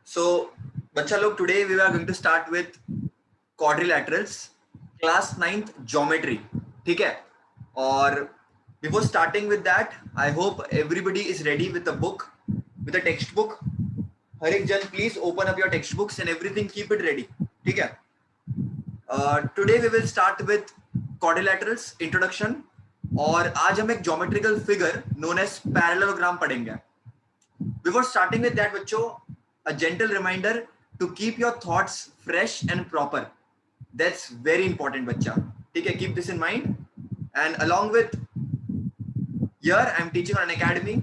So, बच्चा लोग, today we are going to start with quadrilaterals, class 9th geometry. ठीक है? और before starting with that, I hope everybody is ready with a book, with a textbook. हर एक जन please open up your textbooks and everything, keep it ready. ठीक है? Today we will start with quadrilaterals introduction. और आज हम एक geometrical figure known as parallelogram पढ़ेंगे. Before starting with that, बच्चों, a gentle reminder to keep your thoughts fresh and proper. That's very important, बच्चा. ठीक है? Keep this in mind. And along with here, I'm teaching on an academy.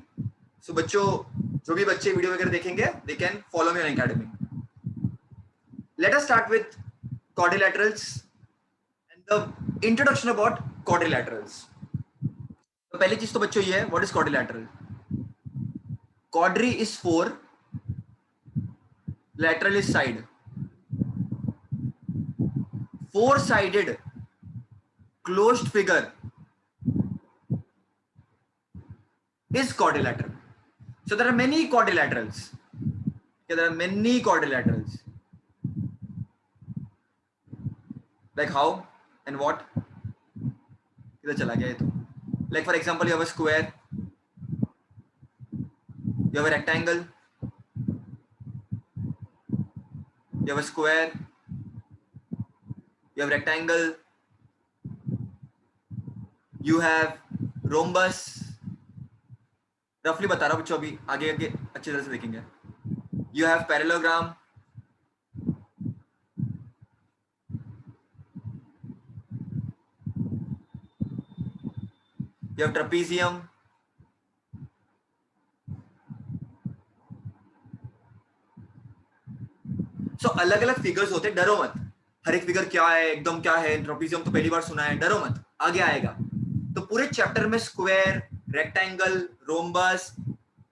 So बच्चों, जो भी बच्चे video वगैरह देखेंगे, they can follow me on academy. Let us start with quadrilaterals and the introduction about quadrilaterals. तो पहली चीज तो बच्चों ये है, what is quadrilateral? Quadri is 4, lateral is side. Four-sided closed figure is quadrilateral. So there are many quadrilaterals. Okay, there are many quadrilaterals. Like how and what? किधर चला गया ये तो? Like for example, you have a square, you have a rectangle, you have a square, you have rectangle, you have rhombus. Roughly बता रहा हूँ बच्चों, अभी आगे आगे अच्छी तरह से देखेंगे. You have parallelogram. You have trapezium. So अलग अलग फिगर्स होते हैं, डरो मत. हर एक फिगर क्या है, एकदम क्या है, ट्रापेजियम तो पहली बार सुना है, डरो मत, आगे आएगा. तो पूरे चैप्टर में square, rectangle, rhombus,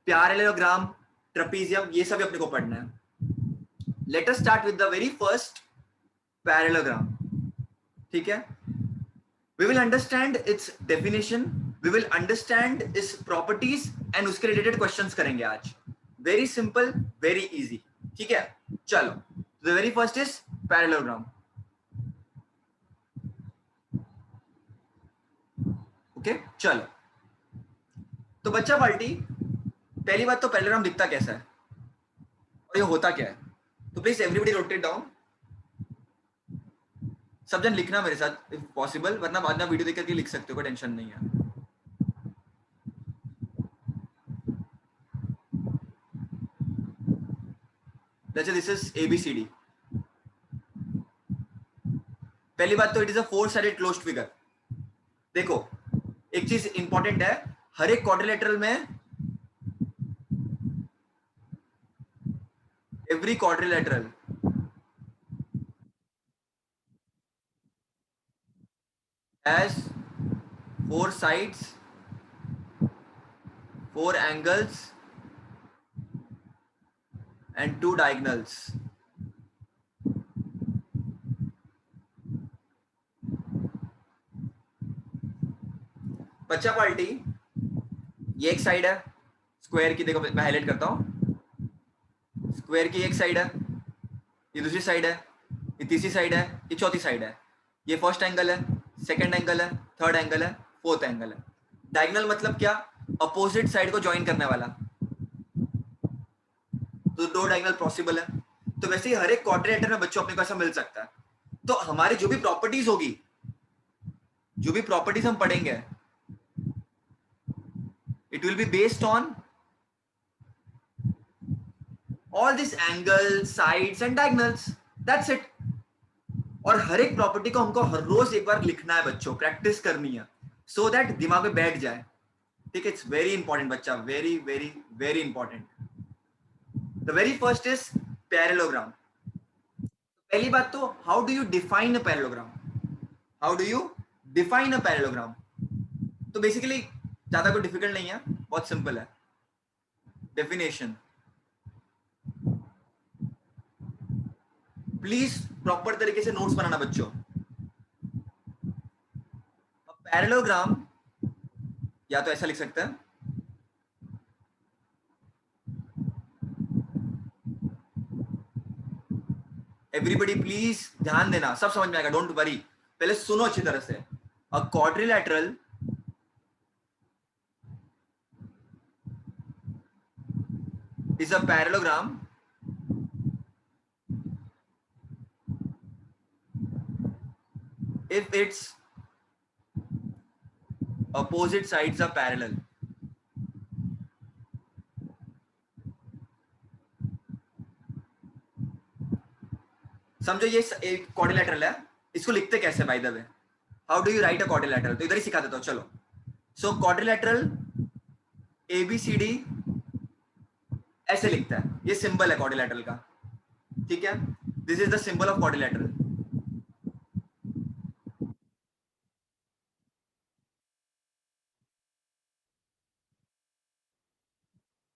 parallelogram, trapezium, ये सब अपने को पढ़ना है. Let us start with the very first parallelogram. ठीक है? We will understand its definition, we will understand its properties and उसके रिलेटेड क्वेश्चंस करेंगे आज. Very simple, very easy. ठीक है? चलो, the very first is parallelogram. Okay, चलो. तो बच्चा पार्टी, पहली बात तो पैरेललोग्राम दिखता कैसा है और ये होता क्या है. तो please everybody note it down. सब जन लिखना मेरे साथ इफ पॉसिबल, वरना बाद में वीडियो देख करके लिख सकते हो, कोई टेंशन नहीं है. जैसे दिस इज ABCD. पहली बात तो it is a four sided closed figure. देखो, एक चीज इंपॉर्टेंट है, हर एक क्वाड्रिलेटरल में, every quadrilateral has four sides, four angles and two diagonals. बच्चा पार्टी, ये एक साइड है स्क्वायर की. देखो मैं हाईलाइट करता हूं. स्क्वायर की एक साइड है, ये दूसरी साइड है, ये तीसरी साइड है, ये चौथी साइड है. ये फर्स्ट एंगल है, सेकंड एंगल है, थर्ड एंगल है, फोर्थ एंगल है. डायगोनल मतलब क्या? अपोजिट साइड को ज्वाइन करने वाला. तो दो डायगोनल पॉसिबल है. तो वैसे ही हर एक क्वाड्रिलेटरल में बच्चों अपने को ऐसा मिल सकता है. तो हमारी जो भी प्रॉपर्टीज होगी, जो भी प्रॉपर्टीज हम पढ़ेंगे, it will be based on all these angles, sides and diagonals. That's it. और हर एक प्रॉपर्टी को हमको हर रोज एक बार लिखना है बच्चों, प्रैक्टिस करनी है, सो दैट दिमाग में बैठ जाए. ठीक है? इट्स वेरी इंपॉर्टेंट बच्चा, very very very important. The very first is parallelogram. पहली बात तो, how do you define a parallelogram? How do you define a parallelogram? तो बेसिकली ज्यादा कोई डिफिकल्ट नहीं है, बहुत सिंपल है. डेफिनेशन, प्लीज प्रॉपर तरीके से नोट्स बनाना बच्चों. पैरेललोग्राम या तो ऐसा लिख सकते हैं, एवरीबडी प्लीज ध्यान देना, सब समझ में आएगा, डोंट वरी, पहले सुनो अच्छी तरह से। अ quadrilateral is a parallelogram if its opposite sides are parallel. समझो ये एक क्वाड्रिलैटरल है, इसको लिखते कैसे by the way, how do you right a quadrilateral, तो इधर ही सिखा देता हूं चलो। सो क्वाड्रिलैटरल ABCD ऐसे लिखता है, ये सिंबल है क्वाड्रिलैटरल का, ठीक है, this is the symbol of quadrilateral.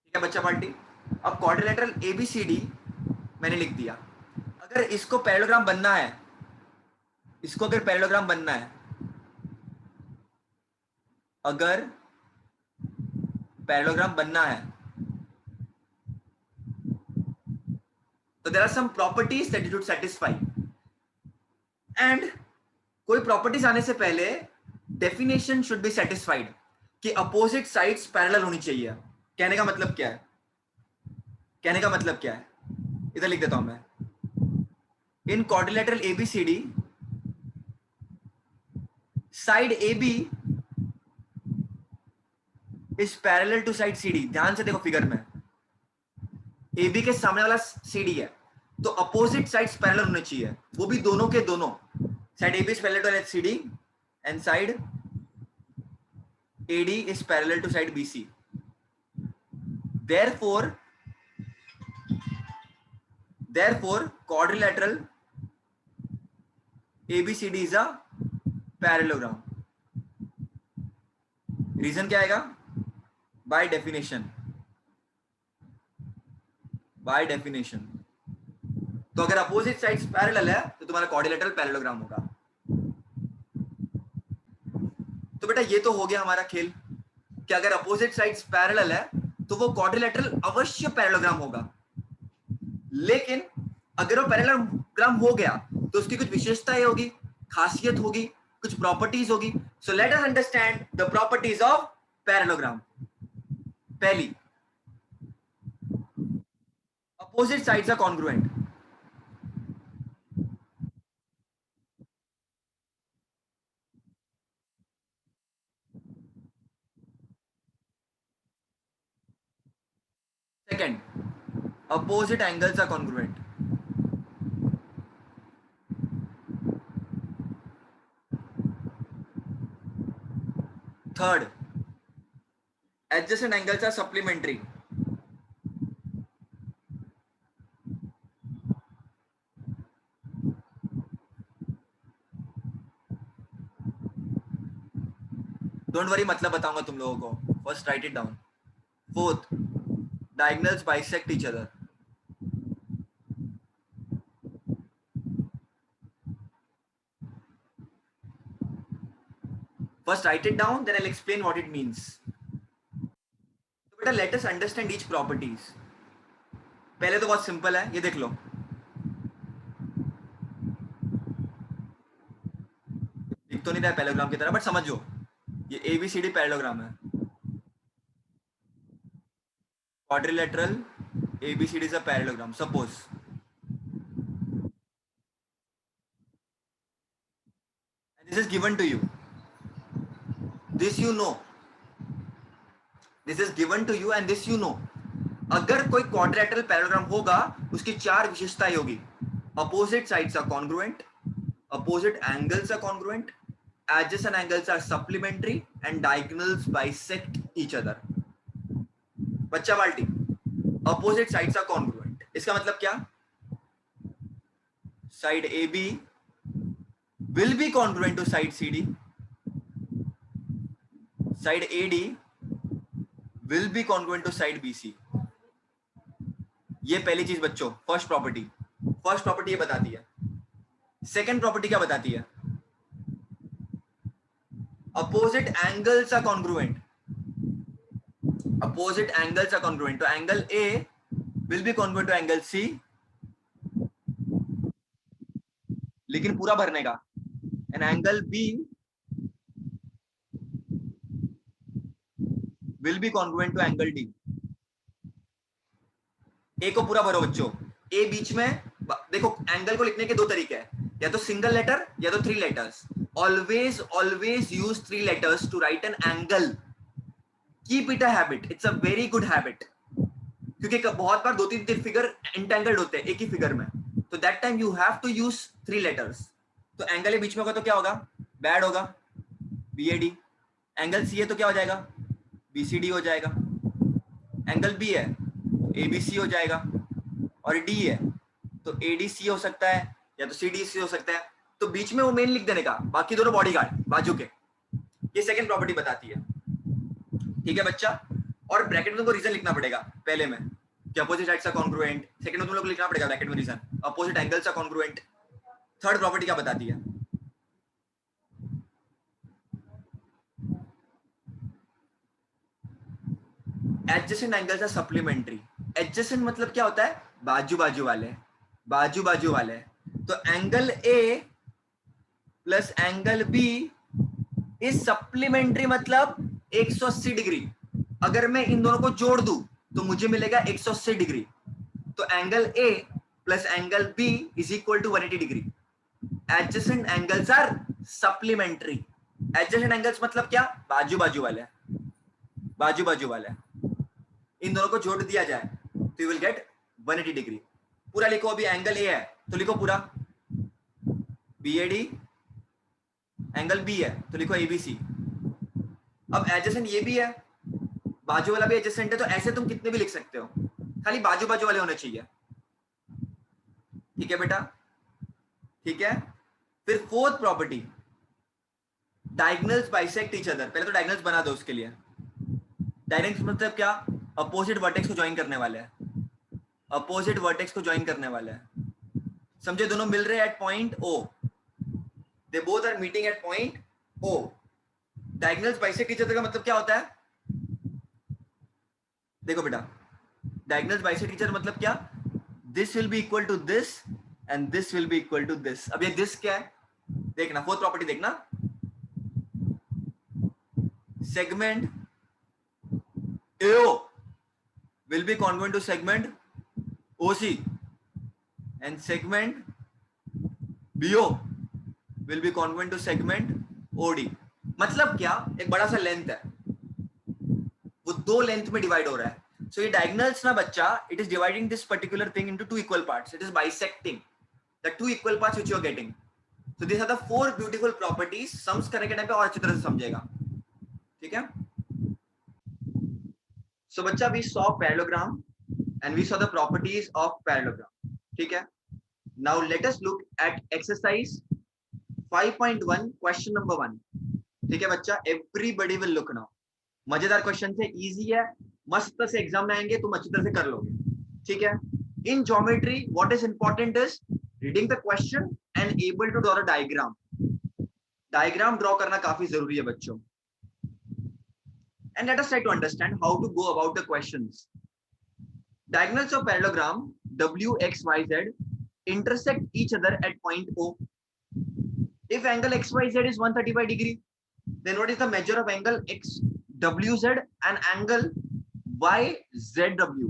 ठीक है बच्चा पार्टी, अब क्वाड्रिलैटरल ABCD मैंने लिख दिया। अगर इसको पैरेललोग्राम बनना है, इसको अगर पैरेललोग्राम बनना है, अगर पैरेललोग्राम बनना है तो there are some properties that you should satisfy, and कोई प्रॉपर्टीज आने से पहले डेफिनेशन शुड बी सेटिस्फाइड कि अपोजिट साइड्स पैरेलल होनी चाहिए। कहने का मतलब क्या है, कहने का मतलब क्या है, इधर लिख देता हूं मैं, in quadrilateral ABCD side AB is parallel to side CD। ध्यान से देखो फिगर में, AB के सामने वाला CD है, तो अपोजिट साइड्स पैरेलल होने चाहिए, वो भी दोनों के दोनों। Side AB is parallel to CD and side AD is parallel to side BC. Therefore, quadrilateral ABCD is a parallelogram. Reason क्या आएगा? By definition. By definition. तो अगर अपोजिट साइड्स पैरेलल है तो तुम्हारा क्वाड्रिलेटरल पैरेललोग्राम होगा। तो बेटा ये तो हो गया हमारा खेल कि अगर अपोजिट साइड्स पैरेलल है तो वो क्वाड्रिलेटरल अवश्य पैरेललोग्राम होगा, लेकिन अगर वो पैरेललोग्राम हो गया तो उसकी कुछ विशेषताएं होगी, खासियत होगी, कुछ प्रॉपर्टीज होगी। So let us understand the properties of parallelogram. पहली, opposite sides are congruent. Second, opposite angles are congruent. Third, adjacent angles are supplementary. Don't worry, मतलब बताऊंगा तुम लोगों को. First write it down. Fourth, diagonals bisect each other. First write it down, then I'll explain what it means. So बेटा let us understand each properties. पहले तो बहुत simple है, ये देख लो. दिख तो नहीं रहा है पैरेललोग्राम की तरह, बट समझो ये ABCD पैरेललोग्राम है. Quadrilateral ABCD is a parallelogram. Suppose and this is given to you. This you know. This is given to you and this you know. अगर कोई क्वाड्रिलेटरल पैरेललोग्राम होगा उसकी चार विशेषताएं होगी. Opposite sides are congruent, opposite angles are congruent, adjacent angles are supplementary and diagonals bisect each other. बच्चा बाल्टी, opposite sides are congruent. इसका मतलब क्या? Side AB will be congruent to side CD. Side AD will be congruent to side BC. ये पहली चीज बच्चों, first property ये बताती है. सेकंड प्रॉपर्टी क्या बताती है? Opposite angles are congruent. Opposite angles are congruent, तो angle A will be congruent to angle C लेकिन पूरा भरने का। And angle B will be congruent to angle D. A को पूरा भरो बच्चों। ए बीच में, देखो एंगल को लिखने के दो तरीके हैं, या तो सिंगल लेटर या तो 3 letters. Always always use 3 letters to write an angle. Keep it a habit, it's a very good habit. क्योंकि बहुत बार 2-3 फिगर इंटेंगल्ड होते हैं एक ही फिगर में, तो that time you have to use 3 letters. तो एंगल ए बीच में होगा तो क्या होगा, बैड होगा, BAD। एंगल सी है तो क्या हो जाएगा, BCD हो जाएगा। एंगल बी है तो ABC हो जाएगा, और डी है तो ADC हो सकता है, या तो CDC हो सकता है। तो बीच में वो मेन लिख देने का, बाकी दोनों बॉडीगार्ड बाजू के। ये सेकंड प्रॉपर्टी बताती है, ठीक है बच्चा। और ब्रैकेट में तुमको रीजन लिखना पड़ेगा पहले में, कि opposite sides are congruent. Second में तुम लोग लिखना पड़ेगा ब्रैकेट में reason, opposite angles are congruent. Third property क्या बताती है, adjacent angles are supplementary. Adjacent मतलब क्या होता है, बाजू बाजू वाले, बाजू बाजू वाले। तो angle A plus angle B is supplementary, मतलब 180 डिग्री। अगर मैं इन दोनों को जोड़ दूं तो मुझे मिलेगा 180 डिग्री। तो angle A plus angle B is equal to 180 degree. Adjacent angles are supplementary. Adjacent angles मतलब क्या, बाजू बाजू वाले, बाजू बाजू वाले। इन दोनों को जोड़ दिया जाए तो यू विल गेट 180 डिग्री। पूरा लिखो, अभी एंगल ए है तो लिखो पूरा BAD, एंगल बी है तो लिखो ABC। अब एडजेसेंट ये भी है, बाजू वाला भी एडजेसेंट है, तो ऐसे तुम कितने भी लिख सकते हो, खाली बाजू बाजू वाले होने चाहिए। ठीक है बेटा, ठीक है। फिर fourth property, diagonals bisect each other. पहले तो डायगोनल्स बना दो उसके लिए। डायगोनल्स मतलब क्या, अपोजिट वर्टेक्स को ज्वाइन करने वाले हैं, अपोजिट वर्टेक्स को ज्वाइन करने वाले हैं। समझे, दोनों मिल रहे हैं at point O, they both are meeting at point O। Diagonals bisect each other का मतलब क्या होता है, देखो बेटा, डायगोनल्स बाइसेक्ट ईच अदर मतलब क्या, this will be equal to this and this will be equal to this. अब ये दिस क्या है, देखना फोर्थ प्रॉपर्टी देखना, segment AO will be congruent to segment OC and segment BO will be congruent to segment OD। मतलब क्या, एक बड़ा सा लेंथ है, वो दो लेंथ में डिवाइड हो रहा है। सो ये डायगोनल्स ना बच्चा, it is dividing this particular thing into 2 equal parts, it is bisecting the 2 equal parts which you are getting. So this are the 4 beautiful properties. Sums करने के टाइम पे और अच्छी तरह से समझेगा, ठीक है। सो बच्चा, we saw parallelogram and we saw the properties of parallelogram, ठीक है। Now let us look at exercise 5.1 question number 1, ठीक है बच्चा। everybody will look now। मजेदार क्वेश्चन थे, इजी है, मस्त से एग्जाम में आएंगे, तुम अच्छी तरह से कर लोगे, ठीक है। In geometry what is important is reading the question and able to draw the diagram. Diagram draw करना काफी जरूरी है बच्चों। And let us try to understand how to go about the questions. Diagonals of parallelogram WXYZ intersect each other at point O. If angle XYZ is 135 degree, then what is the measure of angle XWZ and angle YZW?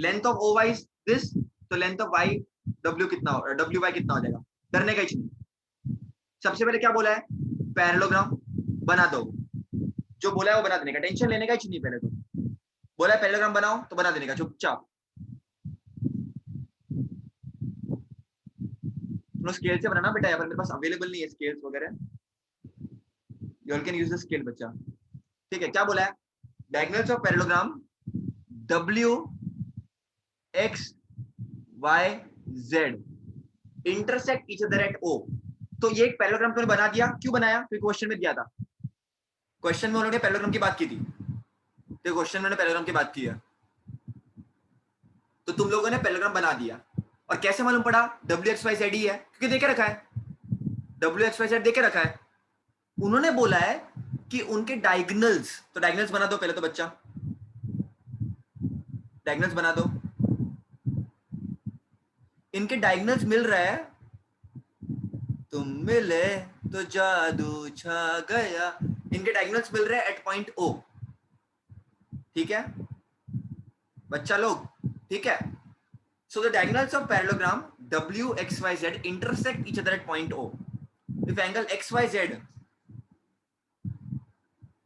Length of OY is this, तो length of YW कितना हो, WY कितना हो जाएगा, करने का ही नहीं। सबसे पहले क्या बोला है, पैरेललोग्राम बना दो, जो बोला है वो बना देने का, टेंशन लेने का ही नहीं। पहले तो बोला है पैरेललोग्राम बनाओ तो बना देने का चुपचाप। स्केल से बनाना बेटा, यहाँ पर मेरे पास अवेलेबल नहीं है स्केल्स वगैरह, you all can use the scale बच्चा, ठीक है। क्या बोला है, diagonals of parallelogram WXYZ intersect each other eight O। तो ये एक पैरेललोग्राम तुमने बना दिया, क्यों बनाया, क्योंकि क्वेश्चन में दिया था। क्वेश्चन में उन्होंने पैरेललोग्राम की बात की थी, तो क्वेश्चन में पैरेललोग्राम की बात की है, तो तुम लोगों ने पैरेललोग्राम बना दिया। और कैसे मालूम पड़ा, WXYZ ही है, क्योंकि देखे रखा है, WXYZ देखे रखा है। उन्होंने बोला है कि उनके डायगोनल्स, तो डायगोनल्स बना दो पहले तो बच्चा, डायगोनल्स बना दो। इनके डायगोनल्स मिल रहा है तुम मिले तो जादू छा गया। इनके डायगोनल्स मिल रहे हैं एट पॉइंट ओ। ठीक है बच्चा लोग, ठीक है। So the diagonals of parallelogram WXYZ intersect each other at point O. If angle XYZ,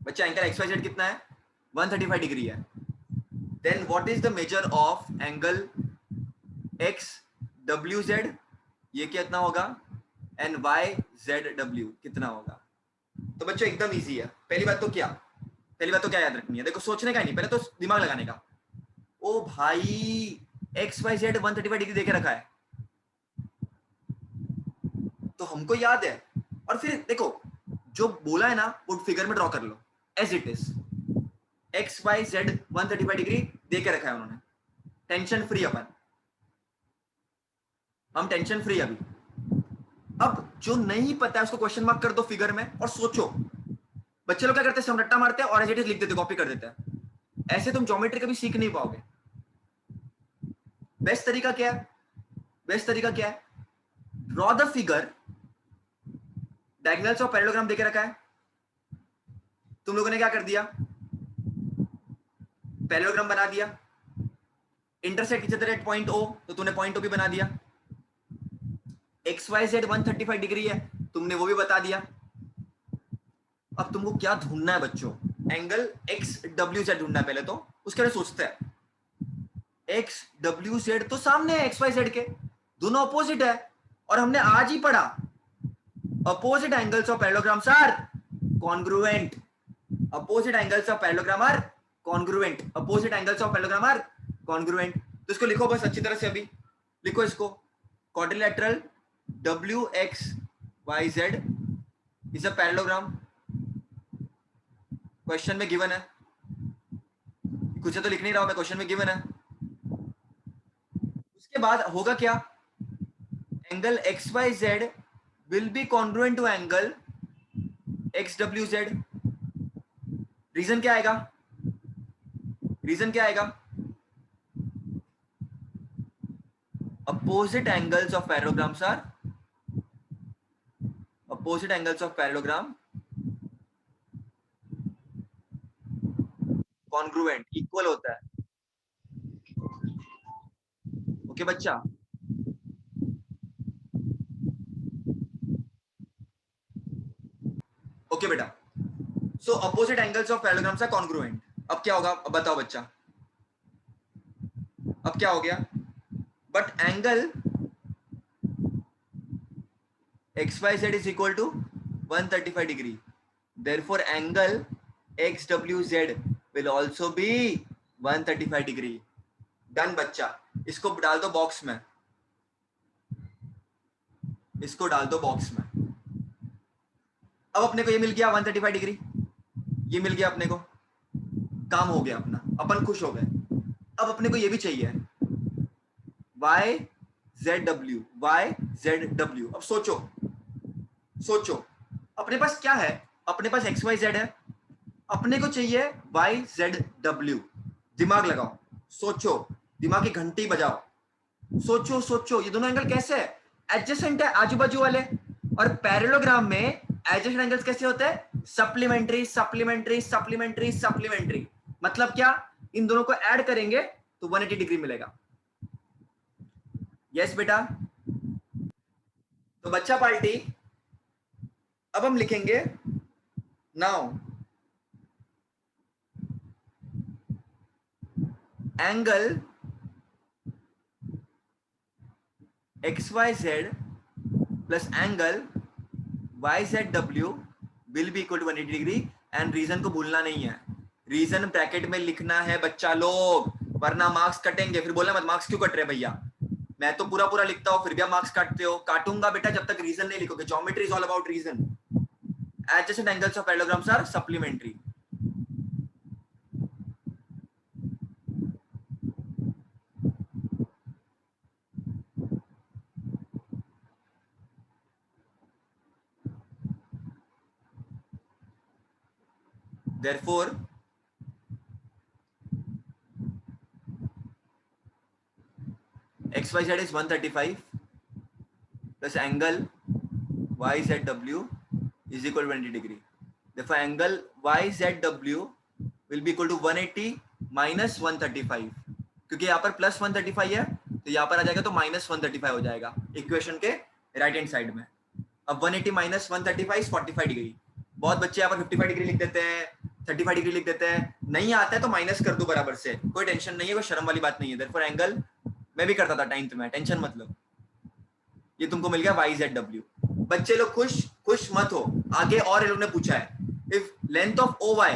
बच्चा एंगल XYZ कितना है? 135 डिग्री है। Then what is the measure of angle XWZ? ये कितना होगा? And YZW कितना होगा? तो बच्चों एकदम इजी है। पहली बात तो क्या? पहली बात तो क्या याद रखनी है? देखो सोचने का ही नहीं, पहले तो दिमाग लगाने का। ओ भाई XYZ 135 डिग्री देके रखा है तो हमको याद है। और फिर देखो जो बोला है ना वो फिगर में ड्रॉ कर लो as it is. X Y Z 135 degree दे के रखा है उन्होंने। टेंशन फ्री अपन, हम टेंशन फ्री अभी। अब जो नहीं पता है उसको क्वेश्चन मार्क कर दो फिगर में और सोचो। बच्चे लोग क्या करते हैं, हम रट्टा मारते हैं और एज इट इज लिख देते, कॉपी कर देते हैं। ऐसे तुम ज्योमेट्री कभी सीख नहीं पाओगे। बेस्ट तरीका क्या है? बेस्ट तरीका क्या है? Draw the figure, diagonals of parallelogram देके रखा है। तुम लोगों ने क्या कर दिया, पैरेललोग्राम बना दिया, intersect each other at point O, तो तूने पॉइंट ओ भी बना दिया। एक्स वाई जेड 135 डिग्री है, तुमने वो भी बता दिया। अब तुमको क्या ढूंढना है बच्चों? एंगल एक्स डब्ल्यू जेड ढूंढना है पहले तो, उसके लिए सोचते हैं। एक्स डब्ल्यू जेड तो सामने है एक्स वाई जेड के, दोनों अपोजिट है। और हमने आज ही पढ़ा opposite angles of parallelograms are congruent. Opposite angles of parallelogram are congruent. Opposite angles of parallelogram are congruent. तो इसको लिखो बस अच्छी तरह से, अभी लिखो इसको। Quadrilateral W X Y Z is a parallelogram. Question में गिवन है, कुछ तो लिख नहीं रहा हूं मैं, क्वेश्चन में गिवन है। उसके बाद होगा क्या, angle X Y Z will be congruent to angle X W Z. Reason क्या आएगा? रीजन क्या आएगा? opposite angles of parallelograms are opposite angles of parallelogram congruent, equal होता है। ओके बच्चा, ओके बेटा। So opposite angles of parallelograms are congruent. अब क्या होगा, अब बताओ बच्चा, अब क्या हो गया? But angle X Y Z is equal to 135 degree, therefore angle X W Z will also be 135 degree. Done बच्चा, इसको डाल दो बॉक्स में, इसको डाल दो बॉक्स में। अब अपने को ये मिल गया 135 डिग्री, ये मिल गया अपने को, काम हो गया अपना, अपन खुश हो गए। अब अपने को ये भी चाहिए Y Z W, Y Z W. अब सोचो, सोचो अपने पास क्या है, अपने पास एक्स वाई जेड है, अपने को चाहिए वाई जेड डब्ल्यू। दिमाग लगाओ, सोचो, दिमाग की घंटी बजाओ, सोचो सोचो। ये दोनों एंगल कैसे है? एडजेसेंट है, आजू बाजू वाले। और पैरेललोग्राम में एडजेसेंट एंगल्स कैसे होते हैं? Supplementary supplementary supplementary supplementary. मतलब क्या, इन दोनों को ऐड करेंगे तो 180 डिग्री मिलेगा। यस बेटा। तो बच्चा पार्टी, अब हम लिखेंगे now angle X Y Z plus angle Y Z W will be equal to 180 degree. And reason को भूलना नहीं है, रीजन ब्रैकेट में लिखना है बच्चा लोग, वरना मार्क्स कटेंगे। फिर बोलना मत मार्क्स क्यों कट रहे भैया, मैं तो पूरा पूरा लिखता हूं फिर भी आप मार्क्स काटते हो। काटूंगा बेटा जब तक रीजन नहीं लिखोगे। Geometry is all about reason. Adjacent angles of parallelograms are supplementary. therefore xyz is 135 plus angle YZW is equal to 20 degree. Therefore angle YZW will be equal to 180 minus 135. क्योंकि यहाँ पर प्लस 135 है तो यहाँ पर आ जाएगा तो माइनस 135 हो जाएगा इक्वेशन के राइट हैंड साइड में. अब 180 माइनस 135 इज 45 डिग्री. बहुत बच्चे यहाँ पर 55 डिग्री लिख देते हैं, 35 डिग्री लिख देते हैं. नहीं आता है तो माइनस कर दो बराबर से, कोई टेंशन नहीं है, कोई शर्म वाली बात नहीं है. देयरफॉर एंगल मैं भी करता था 9th में, टेंशन मत लो. ये तुमको मिल गया YZW. बच्चे लोग खुश मत हो. आगे और ये लोग ने पूछा है if length of OY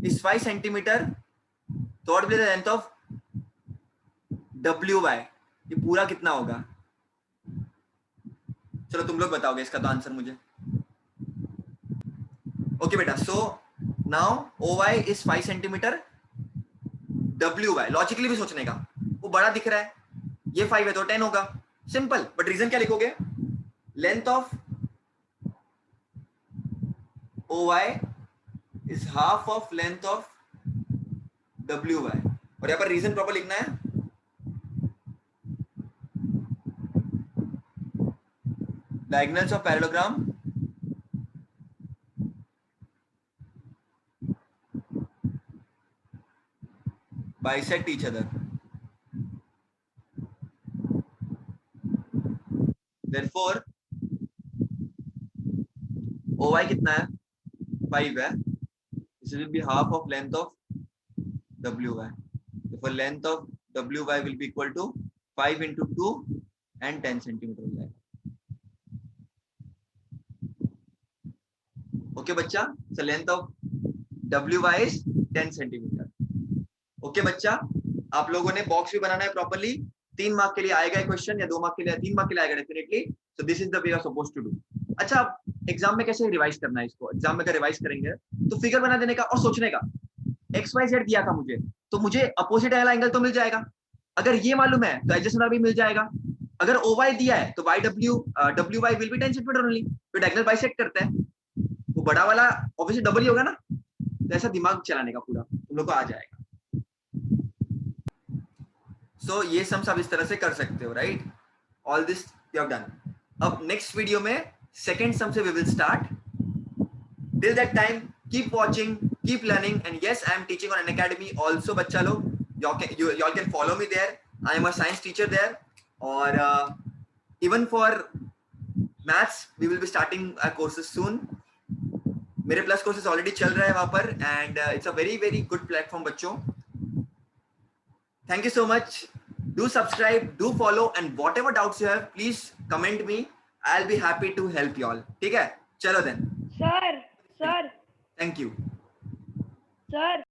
is 5 centimetre तो what will be the length of WY. ये पूरा कितना होगा? चलो तुम लोग बताओगे इसका तो आंसर मुझे. ओके बेटा, so now OY is 5 centimetre, WY logically भी सोचने का, वो बड़ा दिख रहा है, ये 5 है तो 10 होगा. सिंपल. बट रीजन क्या लिखोगे? Length of OY is half of length of WY. और यहां पर रीजन प्रॉपर लिखना है. Diagonals of parallelogram bisect each other. Therefore, OY कितना है? 5 है. This will be half of length of WY. Therefore, length of WY will be equal to 5 into 2 and 10 centimeter हो जाएगा. ओके बच्चा, so length of WY is 10 centimetre. Okay बच्चा, आप लोगों ने बॉक्स भी बनाना है प्रॉपर्ली. 3 मार्क के लिए आएगा क्वेश्चन या 2 मार्क के लिए, 3 मार्क के लिए आएगा definitely. So this is the way you are supposed to do. अच्छा, एग्जाम में कैसे रिवाइज करना है इसको? एग्जाम में अगर रिवाइज करेंगे तो फिगर बना देने का और सोचने का. XYZ दिया था मुझे, तो मुझे अपोजिट वाला एंगल तो मिल जाएगा. अगर ये मालूम है तो एडजेसेंट भी मिल जाएगा. अगर OY दिया है तो WY will be 10 centimetre only. फिर डायगोनल बाइसेक्ट करते हैं, वो बड़ा वाला ऑब्वियसली डबल ही होगा ना. तो ऐसा दिमाग चलाने का पूरा तुम लोग को आ जाएगा. सो ये सम्स आप इस तरह से कर सकते हो, right? All this you have done. अब नेक्स्ट वीडियो में सेकंड सम से we will start. Till that time keep watching, keep learning, and yes I am teaching on Unacademy also. बच्चा लोग you all can follow me there. I am a science teacher there. और even for maths we will be starting our courses soon. मेरे plus courses already चल रहा है वहां पर, and it's a very very good platform बच्चों. Thank you so much. Do subscribe, do follow, and whatever doubts you have please comment me. I will be happy to help you all. ठीक है, चलो then. Sir thank you sir